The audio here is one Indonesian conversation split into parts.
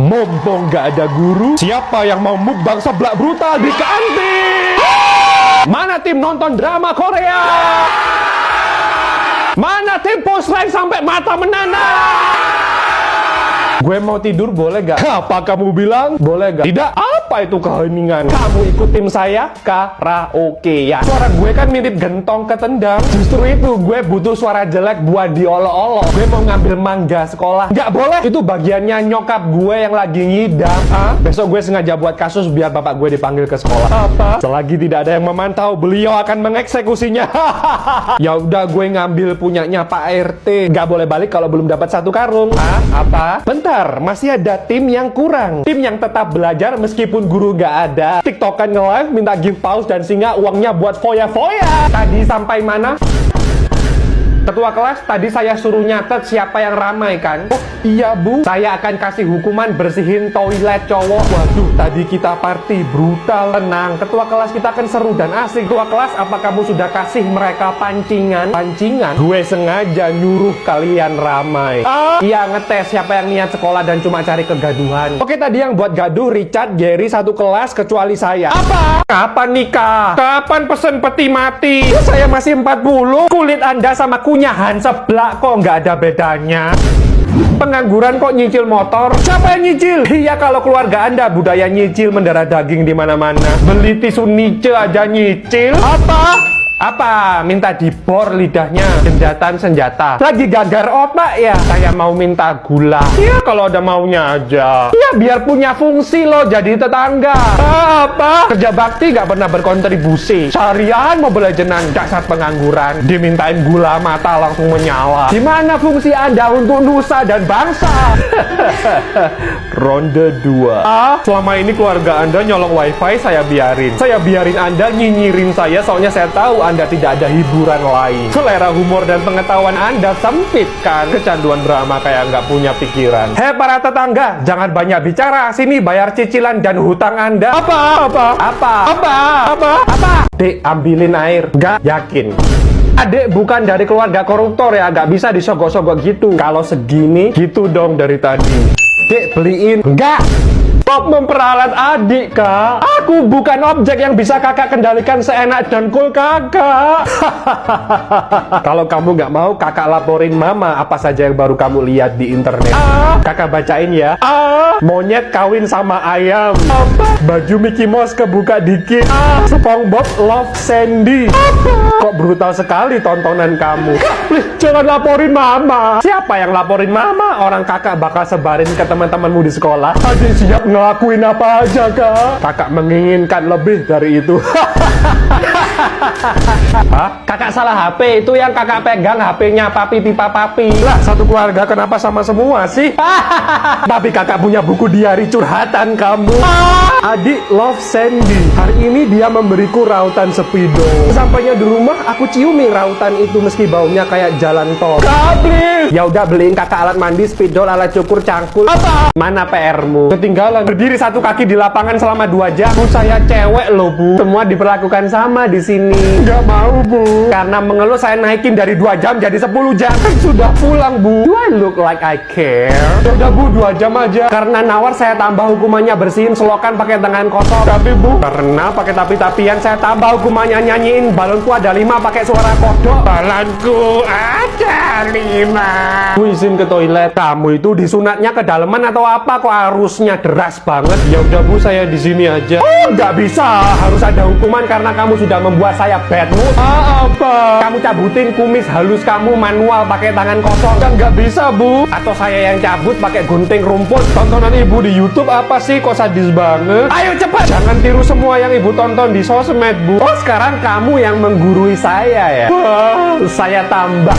Mumpung gak ada guru, siapa yang mau mukbang seblak brutal di kantin? Mana tim nonton drama Korea? Mana tim postline sampai mata menanah? Gue mau tidur boleh gak? Apa kamu bilang? Boleh gak? Tidak. Apa itu keheningan? Kamu ikut tim saya karaoke ya. Suara gue kan mirip gentong ketendang. Justru itu gue butuh suara jelek buat diolok-olok. Gue mau ngambil mangga sekolah. Gak boleh. Itu bagiannya nyokap gue yang lagi ngidam. Besok gue sengaja buat kasus biar bapak gue dipanggil ke sekolah. Apa? Selagi tidak ada yang memantau, beliau akan mengeksekusinya. Ya udah, gue ngambil punyanya Pak RT. Gak boleh balik kalau belum dapat satu karung. Apa? Bentar, masih ada tim yang kurang. Tim yang tetap belajar meskipun guru gak ada. TikTokan nge-live, minta gift paus dan singa uangnya buat foya-foya. Tadi sampai mana? Ketua kelas, tadi saya suruh nyatet siapa yang ramai kan? Oh iya bu, saya akan kasih hukuman bersihin toilet cowok. Waduh, tadi kita party brutal. Tenang, ketua kelas kita kan seru dan asik. Ketua kelas, apa kamu sudah kasih mereka pancingan? Pancingan? Gue sengaja nyuruh kalian ramai. Iya, ngetes siapa yang niat sekolah dan cuma cari kegaduhan. Oke, tadi yang buat gaduh Richard, Gary, satu kelas kecuali saya. Apa? Kapan nikah? Kapan pesen peti mati? Saya masih 40. Kulit Anda sama kunyahan seblak kok nggak ada bedanya. Pengangguran kok nyicil motor? Siapa yang nyicil? Iya, kalau keluarga Anda budaya nyicil mendarah daging di mana-mana. Beli tisu nice aja nyicil. Apa? Minta dibor lidahnya. Jembatan senjata. Lagi gagar otak ya? Saya mau minta gula. Iya, kalau ada maunya aja. Iya, biar punya fungsi loh, jadi tetangga. Apa? Kerja bakti gak pernah berkontribusi. Seharian Mobile Legends, dasar pengangguran. Dimintain gula mata langsung menyala. Gimana fungsi Anda untuk nusa dan bangsa? Ronde 2. Selama ini keluarga Anda nyolong wifi, saya biarin. Saya biarin Anda nyinyirin saya, soalnya saya tahu Anda tidak ada hiburan lain. Selera humor dan pengetahuan Anda sempit kan? Kecanduan drama kayak nggak punya pikiran. Hei para tetangga, jangan banyak bicara. Sini bayar cicilan dan hutang Anda. Apa? Dek, ambilin air. Nggak yakin. Adik bukan dari keluarga koruptor ya, nggak bisa disogok-sogok gitu. Kalau segini, gitu dong dari tadi. Dek, beliin. Enggak. Kok memperalat adik, Kak? Aku bukan objek yang bisa kakak kendalikan seenak dan cool kakak. Kalau kamu nggak mau, kakak laporin mama apa saja yang baru kamu lihat di internet. Kakak bacain ya. Monyet kawin sama ayam. Baju Mickey Mouse kebuka dikit. SpongeBob love Sandy. Kok brutal sekali tontonan kamu. Jangan laporin mama. Siapa yang laporin mama? Orang kakak bakal sebarin ke teman-temanmu di sekolah. Adik siap ngelakuin apa aja, Kak. Kakak menginginkan lebih dari itu. Kakak salah HP. Itu yang kakak pegang HP-nya papi pipa papi. Lah, satu keluarga kenapa sama semua sih? Tapi kakak punya buku diari curhatan kamu. Adik love Sandy. Hari ini dia memberiku rautan speedo. Sampainya di rumah, aku ciumi rautan itu meski baunya kayak jalan tol. Kablis. Ya udah, beliin kakak alat mandi, spidol, alat cukur, cangkul. Apa? Mana PR-mu? Ketinggalan. Berdiri satu kaki di lapangan selama 2 jam. Bu, saya cewek loh, Bu. Semua diperlakukan sama di sini. Nggak mau, Bu. Karena mengeluh saya naikin dari 2 jam jadi 10 jam. Sudah pulang, Bu. Do I look like I care? Udah, Bu, 2 jam aja. Karena nawar saya tambah hukumannya bersihin selokan pakai tangan kosong. Tapi, Bu, karena pakai tapi-tapian saya tambah hukumannya nyanyiin balonku ada 5 pakai suara kodok. Balonku ada 5. Bu, izin ke toilet. Kamu itu disunatnya ke daleman atau apa? Kok arusnya deras banget? Ya udah, Bu, saya di sini aja. Oh, nggak bisa. Harus ada hukuman karena kamu sudah membuat saya bad mood. Apa? Kamu cabutin kumis halus kamu manual pakai tangan kosong. Nggak bisa, Bu. Atau saya yang cabut pakai gunting rumput. Tontonan ibu di YouTube apa sih? Kok sadis banget? Ayo cepat. Jangan tiru semua yang ibu tonton di sosmed, Bu. Oh, sekarang kamu yang menggurui saya ya? Wah, saya tambah.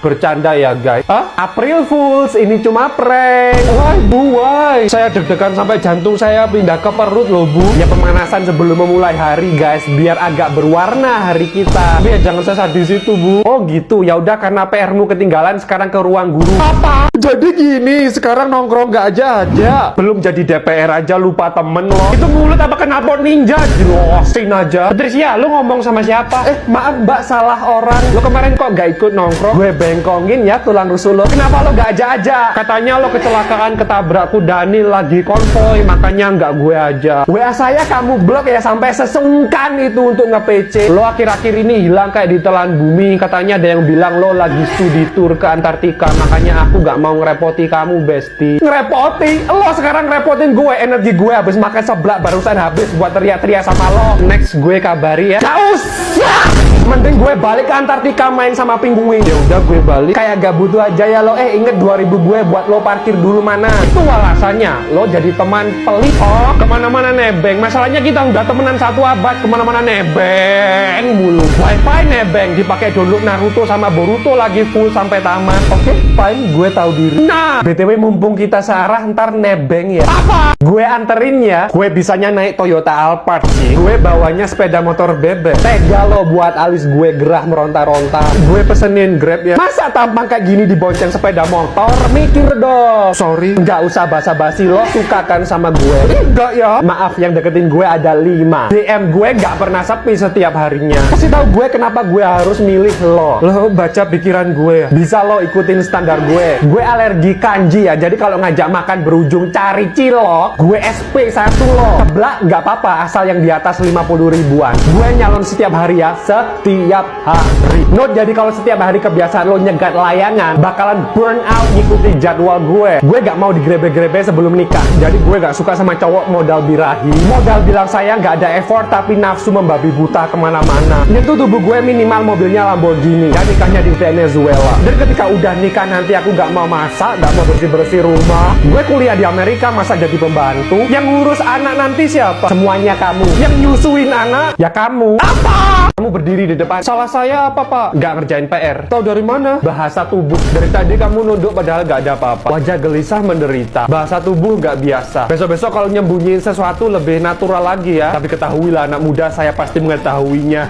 Bercanda ya, guys. April Fools, ini cuma prank. Why, Bu, why? Saya deg-degan sampai jantung saya pindah ke perut loh, Bu. Ya pemanasan sebelum memulai mulai hari guys, biar agak berwarna hari kita. Tapi ya jangan sesat di situ, Bu. Oh gitu, ya udah karena PR-mu ketinggalan, sekarang ke ruang guru. Apa? Jadi gini, sekarang nongkrong gak aja. Belum jadi DPR aja lupa temen lo. Itu mulut apa knalpot ninja? Jelosin aja. Patricia, lu ngomong sama siapa? Maaf mbak, salah orang. Lo kemarin kok gak ikut nongkrong? Gue bengkongin ya tulang rusuk lo. Kenapa lo gak aja? Katanya lo kecelakaan ketabrak Dani lagi konvoy, makanya nggak gue aja. WA saya kamu blok ya, sampai sesungkan itu untuk nge-PC. Lo akhir-akhir ini hilang kayak ditelan bumi. Katanya ada yang bilang lo lagi studi tour ke Antartika, makanya aku nggak mau ngerepoti kamu, Besti. Ngerepoti? Lo sekarang ngerepotin gue. Energi gue habis makan seblak barusan habis buat teriak-teriak sama lo. Next gue kabari ya. Gak usah! Mending gue balik ke Antartika main sama pinguin. Ya udah gue balik. Kayak gak butuh aja ya lo. Inget 2000 gue buat lo parkir dulu mana. Itu alasannya lo jadi teman pelit. Oh, kemana-mana nebeng. Masalahnya kita udah temenan 1 abad, kemana-mana nebeng mulu. Wifi nebeng, dipakai download Naruto sama Boruto lagi full sampai tamat. Oke, fine, gue tahu diri. Nah, BTW mumpung kita searah, ntar nebeng ya. Apa? Gue anterin ya. Gue bisanya naik Toyota Alphard sih. Gue bawanya sepeda motor bebek. Tega lo buat alis gue gerah meronta-ronta. Gue pesenin Grab ya. Masa tampang kayak gini dibonceng sepeda motor? Mikir dong. Sorry, nggak usah basa-basi. Lo suka kan sama gue? Enggak ya. Maaf, yang deketin gue ada 5. DM gue nggak pernah sepi setiap harinya. Kasih tahu gue kenapa gue harus milih lo. Lo baca pikiran gue. Bisa lo ikutin standar gue. Gue alergi kanji ya. Jadi kalau ngajak makan berujung cari cilok, gue SP1 lo. Seblak nggak apa-apa asal yang di atas 50 ribuan. Gue nyalon setiap hari ya. Setiap hari. Note, jadi kalau setiap hari kebiasaan lo nyegat layangan, bakalan burn out ngikuti jadwal gue. Gue gak mau digrebe-grebe sebelum nikah. Jadi gue gak suka sama cowok modal birahi. Modal bilang saya gak ada effort tapi nafsu membabi buta kemana-mana. Itu tubuh gue minimal mobilnya Lamborghini. Dan nikahnya di Venezuela. Dan ketika udah nikah nanti aku gak mau masak, gak mau bersih-bersih rumah. Gue kuliah di Amerika, masa jadi pembantu? Yang ngurus anak nanti siapa? Semuanya kamu. Yang nyusuin anak? Ya kamu. Apa? Kamu berdiri di depan. Salah saya apa, Pak? Gak ngerjain PR. Tahu dari mana? Bahasa tubuh. Dari tadi kamu nunduk padahal gak ada apa-apa. Wajah gelisah menderita. Bahasa tubuh gak biasa. Besok-besok kalau nyembunyiin sesuatu lebih natural lagi ya. Tapi ketahuilah anak muda, saya pasti mengetahuinya.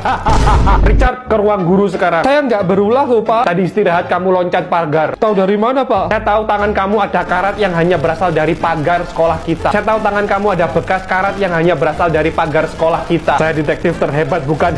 Richard, ke ruang guru sekarang. Saya nggak berulah loh, Pak. Tadi istirahat kamu loncat pagar. Tahu dari mana, Pak? Saya tahu tangan kamu ada karat yang hanya berasal dari pagar sekolah kita. Saya tahu tangan kamu ada bekas karat yang hanya berasal dari pagar sekolah kita. Saya detektif terhebat, bukan?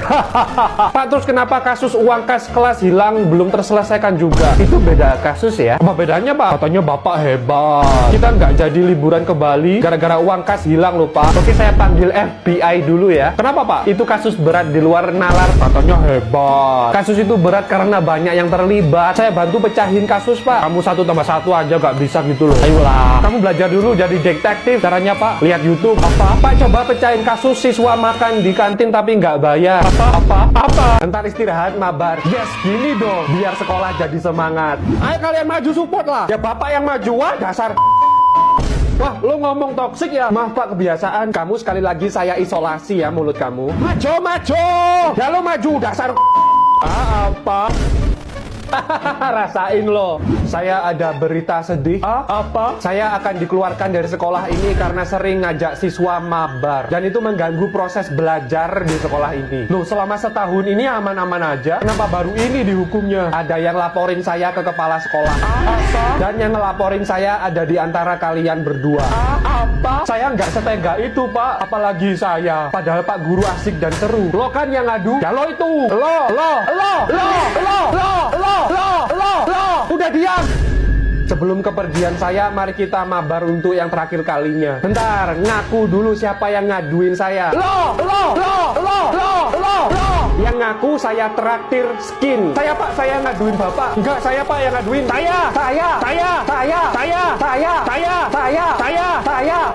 Pak, terus kenapa kasus uang kas kelas hilang belum terselesaikan juga? Itu beda kasus ya? Apa bedanya, Pak? Katanya Bapak hebat. Kita nggak jadi liburan ke Bali gara-gara uang kas hilang loh, Pak. Oke, saya panggil FBI dulu ya. Kenapa, Pak? Itu kasus berat di luar nalar. Katanya hebat. Kasus itu berat karena banyak yang terlibat. Saya bantu pecahin kasus, Pak. Kamu 1 tambah 1 aja nggak bisa gitu loh. Ayolah. Kamu belajar dulu jadi detektif. Caranya, Pak? Lihat YouTube. Apa? Pak, coba pecahin kasus siswa makan di kantin tapi nggak bayar. Apa? Ntar istirahat mabar. Yes, gini dong. Biar sekolah jadi semangat. Ayo kalian maju support lah. Ya Bapak yang maju. Wah, dasar. Wah, lo ngomong toksik ya? Maaf Pak, kebiasaan. Kamu sekali lagi saya isolasi ya mulut kamu. Maju. Ya lo maju, dasar. Apa? Rasain lo. Saya ada berita sedih. Apa? Saya akan dikeluarkan dari sekolah ini karena sering ngajak siswa mabar. Dan itu mengganggu proses belajar di sekolah ini. Loh, selama setahun ini aman-aman aja. Kenapa baru ini dihukumnya? Ada yang laporin saya ke kepala sekolah. Apa? Dan yang ngelaporin saya ada di antara kalian berdua. Apa? Saya nggak setega itu, Pak. Apalagi saya. Padahal Pak Guru asik dan seru. Lo kan yang ngadu. Ya lo itu. Lo. Udah diam. Sebelum kepergian saya, mari kita mabar untuk yang terakhir kalinya. Bentar, ngaku dulu siapa yang ngaduin saya. Lo. Yang ngaku saya traktir skin. Saya Pak, saya ngaduin Bapak. Enggak, saya Pak yang ngaduin. Saya.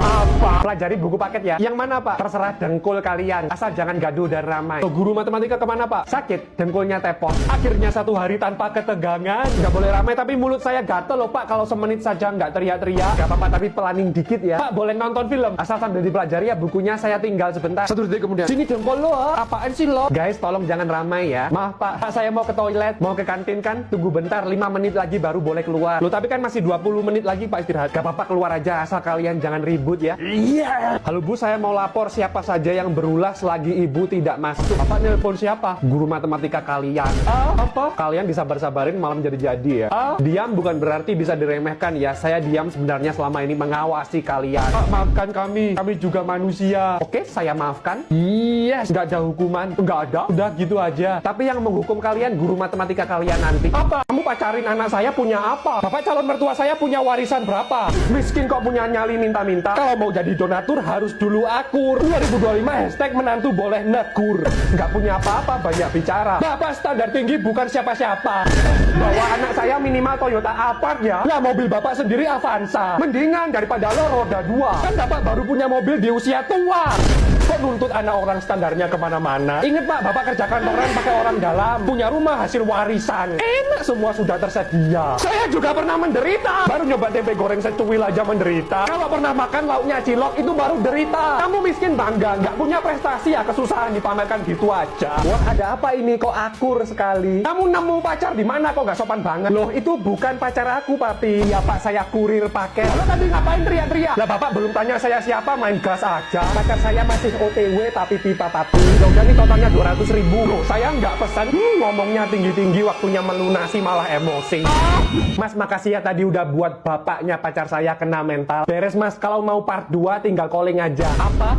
Apa? Pelajari buku paket ya. Yang mana Pak? Terserah dengkul kalian. Asal jangan gaduh dan ramai. Guru matematika kemana Pak? Sakit, dengkulnya tepos. Akhirnya 1 hari tanpa ketegangan. Nggak boleh ramai tapi mulut saya gatel loh Pak. Kalau semenit saja nggak teriak-teriak. Nggak apa-apa tapi planning dikit ya. Pak, boleh nonton film. Asal sambil dipelajari ya bukunya, saya tinggal sebentar. 1 detik kemudian. Sini dengkul lo. Apaan sih lo? Guys, tolong jangan ramai ya. Maaf Pak, saya mau ke toilet, mau ke kantin kan. Tunggu bentar, 5 menit lagi baru boleh keluar. Loh, tapi kan masih 20 menit lagi Pak istirahat. Gak apa-apa, keluar aja asal kalian jangan ribut ya. Iya. Halo Bu, saya mau lapor siapa saja yang berulah selagi Ibu tidak masuk. Bapak nelpon siapa? Guru matematika kalian. Apa? Kalian disabar-sabarin malam jadi-jadi ya? Diam bukan berarti bisa diremehkan ya. Saya diam sebenarnya selama ini mengawasi kalian. Maafkan kami juga manusia. Oke, saya maafkan. Yes, nggak ada hukuman. Nggak ada, udah gitu aja. Tapi yang menghukum kalian guru matematika kalian nanti. Apa? Kamu pacarin anak saya punya apa? Bapak calon mertua saya punya warisan berapa? Miskin kok punya nyali minta-minta. Kalau mau jadi donatur harus dulu akur. 2025 hashtag menantu boleh negur. Nggak punya apa-apa, banyak bicara. Bapak standar tinggi bukan siapa-siapa. Bawa anak saya minimal Toyota Alphard ya. Lah mobil bapak sendiri Avanza. Mendingan daripada lo roda 2. Kan bapak baru punya mobil di usia tua. Kok nuntut anak orang standarnya kemana-mana? Ingat Pak, Bapak kerja kantoran pakai orang dalam. Punya rumah hasil warisan. Enak semua sudah tersedia. Saya juga pernah menderita. Baru nyoba tempe goreng secuil aja menderita. Kalau pernah makan lauknya cilok itu baru derita. Kamu miskin bangga, nggak punya prestasi ya kesusahan dipamerkan gitu aja. Wah ada apa ini kok akur sekali? Kamu nemu pacar di mana kok nggak sopan banget? Loh itu bukan pacar aku papi. Ya Pak saya kurir paket. Lalu tadi ngapain teriak-teriak? Lah Bapak belum tanya saya siapa, main gas aja. Pacar saya masih OTW tapi pipa papi. Udah nih totalnya 200.000. Loh, saya nggak pesan. Ngomongnya tinggi-tinggi waktunya melunasi malah emosi. Mas makasih ya tadi udah buat bapaknya pacar saya kena mental. Beres Mas, kalau mau part 2 tinggal calling aja. Apa?